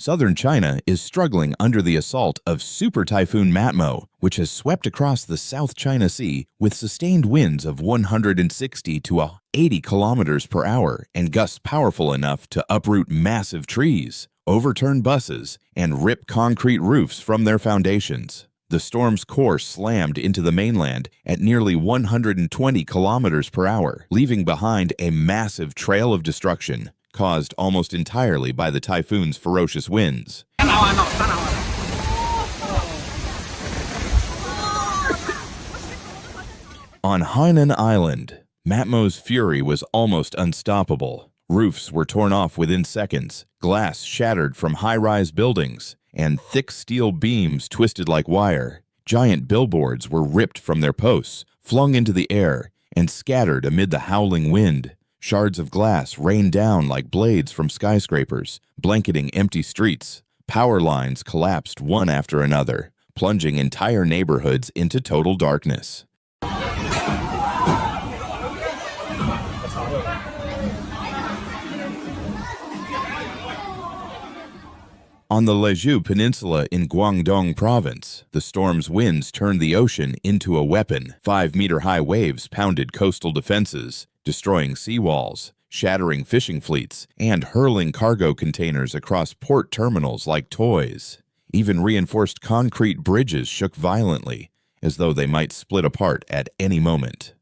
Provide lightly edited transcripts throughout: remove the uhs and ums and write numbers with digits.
Southern China is struggling under the assault of Super Typhoon MATMO, which has swept across the South China Sea with sustained winds of 160 to 80 kilometers per hour and gusts powerful enough to uproot massive trees, overturn buses, and rip concrete roofs from their foundations. The storm's course slammed into the mainland at nearly 120 kilometers per hour, leaving behind a massive trail of destruction, caused almost entirely by the typhoon's ferocious winds. On Hainan Island, Matmo's fury was almost unstoppable. Roofs were torn off within seconds, glass shattered from high-rise buildings, and thick steel beams twisted like wire. Giant billboards were ripped from their posts, flung into the air, and scattered amid the howling wind. Shards of glass rained down like blades from skyscrapers, blanketing empty streets. Power lines collapsed one after another, plunging entire neighborhoods into total darkness. On the Leju Peninsula in Guangdong Province, the storm's winds turned the ocean into a weapon. 5-meter-high waves pounded coastal defenses, destroying seawalls, shattering fishing fleets, and hurling cargo containers across port terminals like toys. Even reinforced concrete bridges shook violently, as though they might split apart at any moment.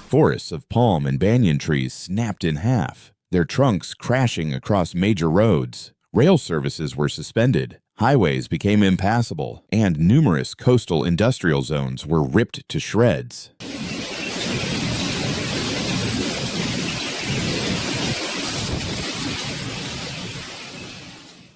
Forests of palm and banyan trees snapped in half, their trunks crashing across major roads. Rail services were suspended, highways became impassable, and numerous coastal industrial zones were ripped to shreds.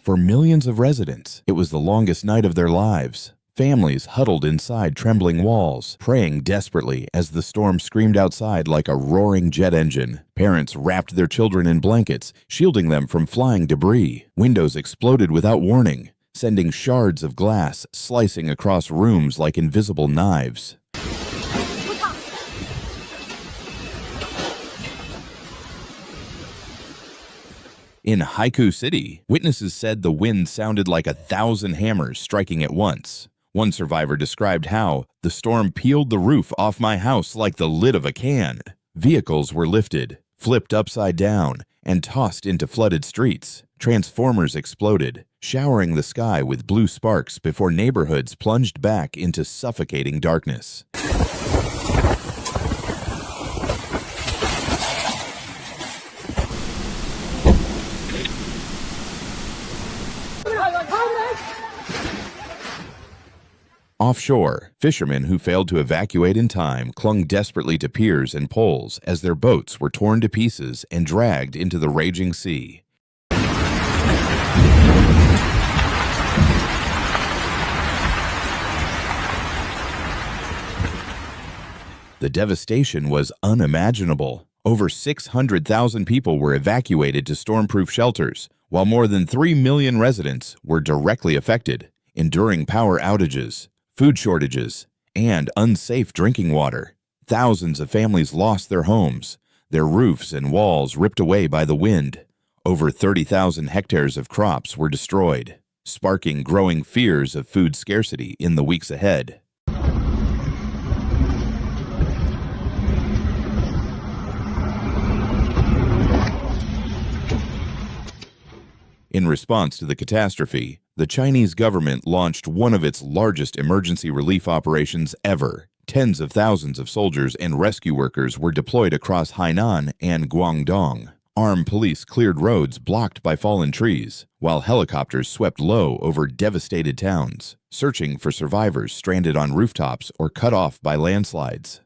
For millions of residents, it was the longest night of their lives. Families huddled inside trembling walls, praying desperately as the storm screamed outside like a roaring jet engine. Parents wrapped their children in blankets, shielding them from flying debris. Windows exploded without warning, sending shards of glass slicing across rooms like invisible knives. In Haikou City, witnesses said the wind sounded like 1,000 hammers striking at once. One survivor described how the storm peeled the roof off my house like the lid of a can. Vehicles were lifted, flipped upside down, and tossed into flooded streets. Transformers exploded, showering the sky with blue sparks before neighborhoods plunged back into suffocating darkness. Offshore, fishermen who failed to evacuate in time clung desperately to piers and poles as their boats were torn to pieces and dragged into the raging sea. The devastation was unimaginable. Over 600,000 people were evacuated to storm-proof shelters, while more than 3 million residents were directly affected, enduring power outages, food shortages, and unsafe drinking water. Thousands of families lost their homes, their roofs and walls ripped away by the wind. Over 30,000 hectares of crops were destroyed, sparking growing fears of food scarcity in the weeks ahead. In response to the catastrophe, the Chinese government launched one of its largest emergency relief operations ever. Tens of thousands of soldiers and rescue workers were deployed across Hainan and Guangdong. Armed police cleared roads blocked by fallen trees, while helicopters swept low over devastated towns, searching for survivors stranded on rooftops or cut off by landslides.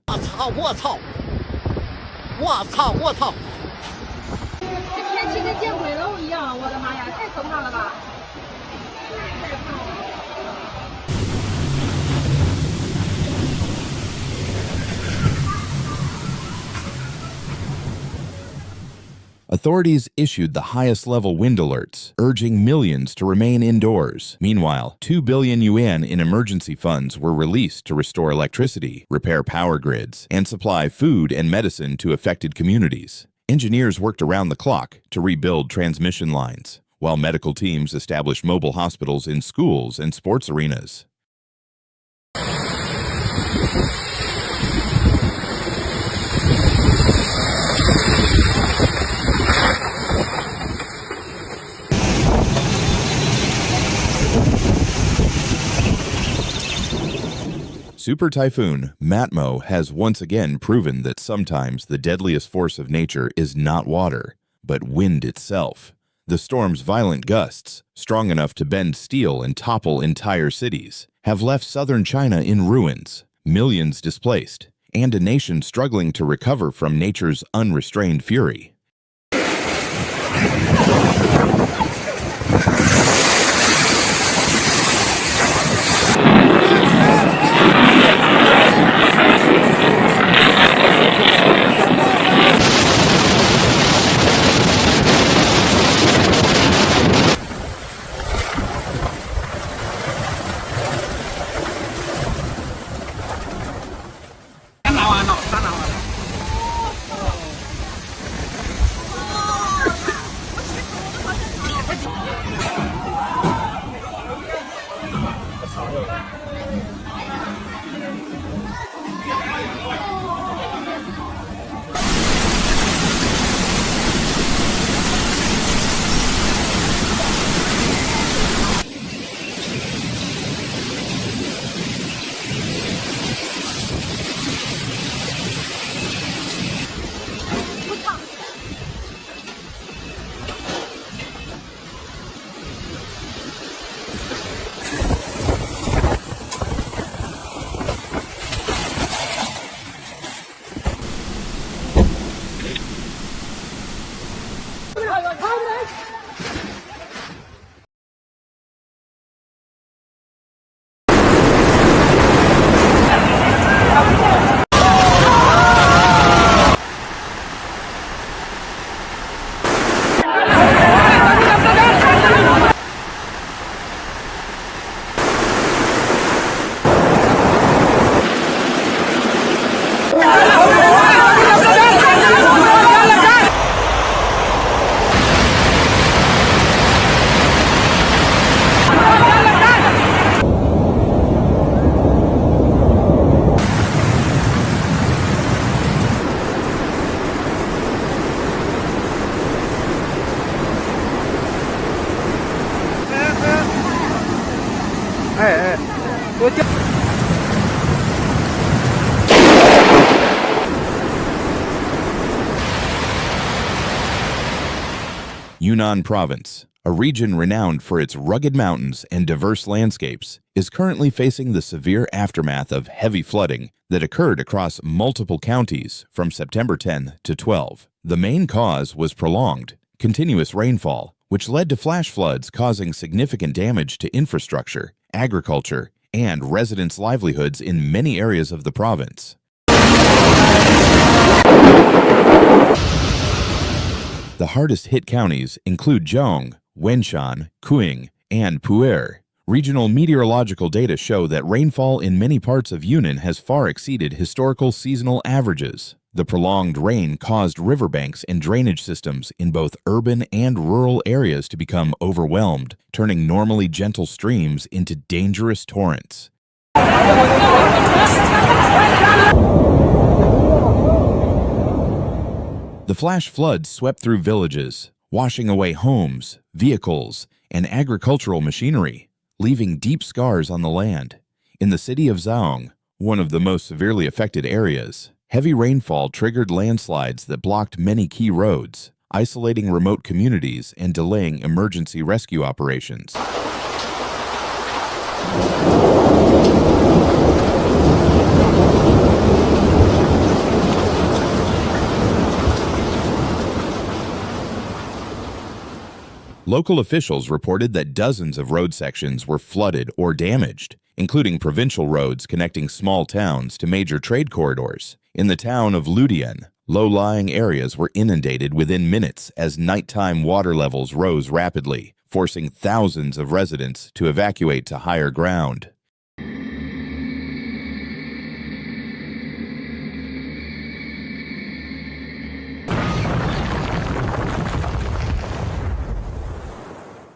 Authorities issued the highest-level wind alerts, urging millions to remain indoors. Meanwhile, 2 billion yuan in emergency funds were released to restore electricity, repair power grids, and supply food and medicine to affected communities. Engineers worked around the clock to rebuild transmission lines, while medical teams established mobile hospitals in schools and sports arenas. Super Typhoon MATMO has once again proven that sometimes the deadliest force of nature is not water, but wind itself. The storm's violent gusts, strong enough to bend steel and topple entire cities, have left southern China in ruins, millions displaced, and a nation struggling to recover from nature's unrestrained fury. Yunnan Province, a region renowned for its rugged mountains and diverse landscapes, is currently facing the severe aftermath of heavy flooding that occurred across multiple counties from September 10 to 12. The main cause was prolonged, continuous rainfall, which led to flash floods causing significant damage to infrastructure, agriculture, and residents' livelihoods in many areas of the province. The hardest-hit counties include Zhong, Wenshan, Qing, and Pu'er. Regional meteorological data show that rainfall in many parts of Yunnan has far exceeded historical seasonal averages. The prolonged rain caused riverbanks and drainage systems in both urban and rural areas to become overwhelmed, turning normally gentle streams into dangerous torrents. The flash floods swept through villages, washing away homes, vehicles, and agricultural machinery, leaving deep scars on the land. In the city of Zhaong, one of the most severely affected areas, heavy rainfall triggered landslides that blocked many key roads, isolating remote communities and delaying emergency rescue operations. Local officials reported that dozens of road sections were flooded or damaged, including provincial roads connecting small towns to major trade corridors. In the town of Ludian, Low-lying areas were inundated within minutes as nighttime water levels rose rapidly, forcing thousands of residents to evacuate to higher ground.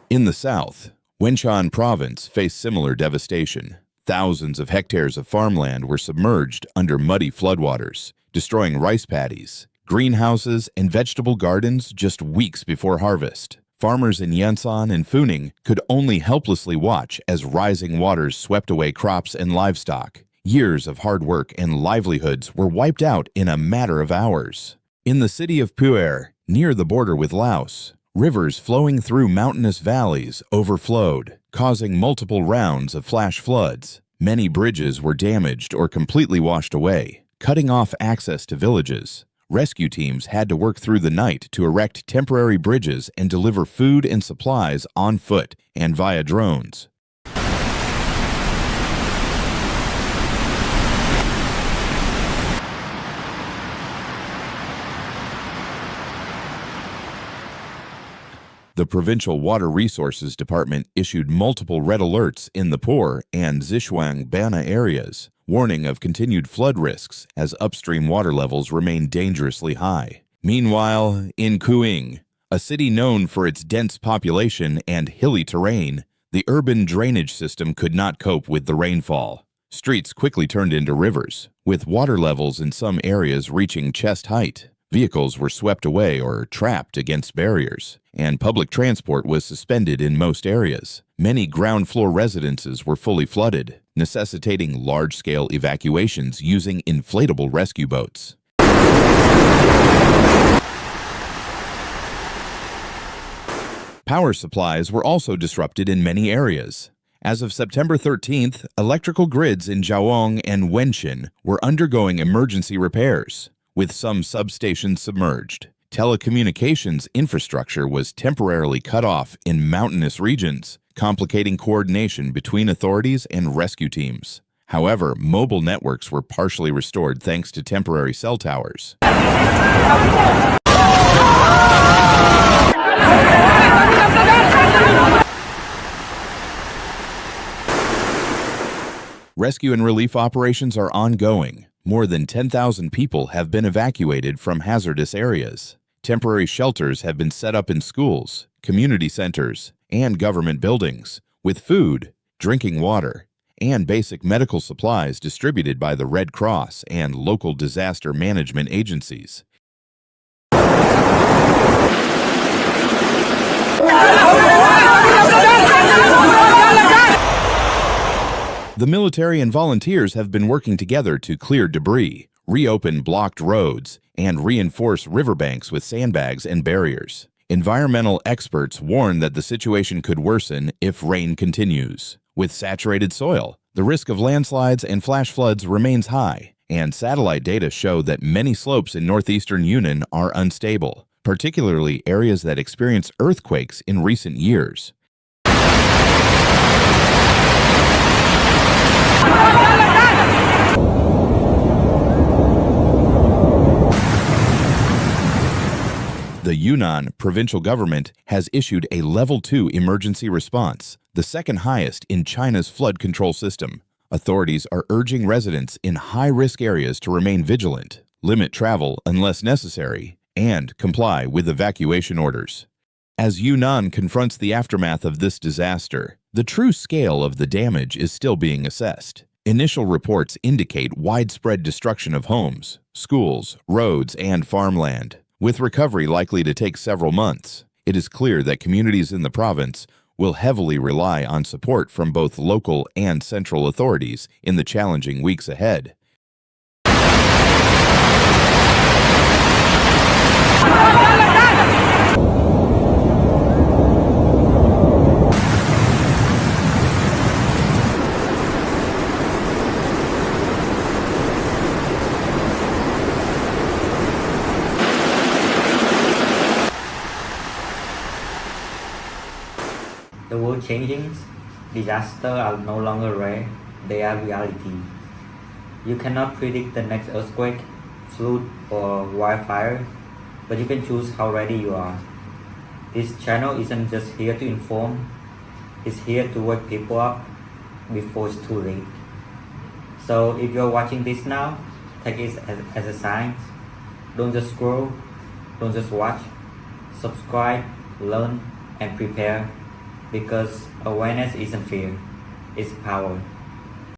In the south, Wenchuan Province faced similar devastation. Thousands of hectares of farmland were submerged under muddy floodwaters, destroying rice paddies, greenhouses, and vegetable gardens just weeks before harvest. Farmers in Yansan and Funing could only helplessly watch as rising waters swept away crops and livestock. Years of hard work and livelihoods were wiped out in a matter of hours. In the city of Pu'er, near the border with Laos, rivers flowing through mountainous valleys overflowed, causing multiple rounds of flash floods. Many bridges were damaged or completely washed away, cutting off access to villages. Rescue teams had to work through the night to erect temporary bridges and deliver food and supplies on foot and via drones. The Provincial Water Resources Department issued multiple red alerts in the Por and Zhishuang Bana areas, warning of continued flood risks as upstream water levels remain dangerously high. Meanwhile, in Kuing, a city known for its dense population and hilly terrain, the urban drainage system could not cope with the rainfall. Streets quickly turned into rivers, with water levels in some areas reaching chest height. Vehicles were swept away or trapped against barriers, and public transport was suspended in most areas. Many ground-floor residences were fully flooded, necessitating large-scale evacuations using inflatable rescue boats. Power supplies were also disrupted in many areas. As of September 13th, electrical grids in Jiaowang and Wenshin were undergoing emergency repairs, with some substations submerged. Telecommunications infrastructure was temporarily cut off in mountainous regions, complicating coordination between authorities and rescue teams. However, mobile networks were partially restored thanks to temporary cell towers. Rescue and relief operations are ongoing. More than 10,000 people have been evacuated from hazardous areas. Temporary shelters have been set up in schools, community centers, and government buildings, with food, drinking water, and basic medical supplies distributed by the Red Cross and local disaster management agencies. The military and volunteers have been working together to clear debris, reopen blocked roads, and reinforce riverbanks with sandbags and barriers. Environmental experts warn that the situation could worsen if rain continues. With saturated soil, the risk of landslides and flash floods remains high, and satellite data show that many slopes in northeastern Yunnan are unstable, particularly areas that experienced earthquakes in recent years. The Yunnan provincial government has issued a Level 2 emergency response, the second highest in China's flood control system. Authorities are urging residents in high-risk areas to remain vigilant, limit travel unless necessary, and comply with evacuation orders. As Yunnan confronts the aftermath of this disaster, the true scale of the damage is still being assessed. Initial reports indicate widespread destruction of homes, schools, roads, and farmland. With recovery likely to take several months, it is clear that communities in the province will heavily rely on support from both local and central authorities in the challenging weeks ahead. The world changing, disasters are no longer rare, they are reality. You cannot predict the next earthquake, flood, or wildfire, but you can choose how ready you are. This channel isn't just here to inform, it's here to wake people up before it's too late. So if you're watching this now, take it as a sign. Don't just scroll, don't just watch. Subscribe, learn, and prepare, because awareness isn't fear, it's power.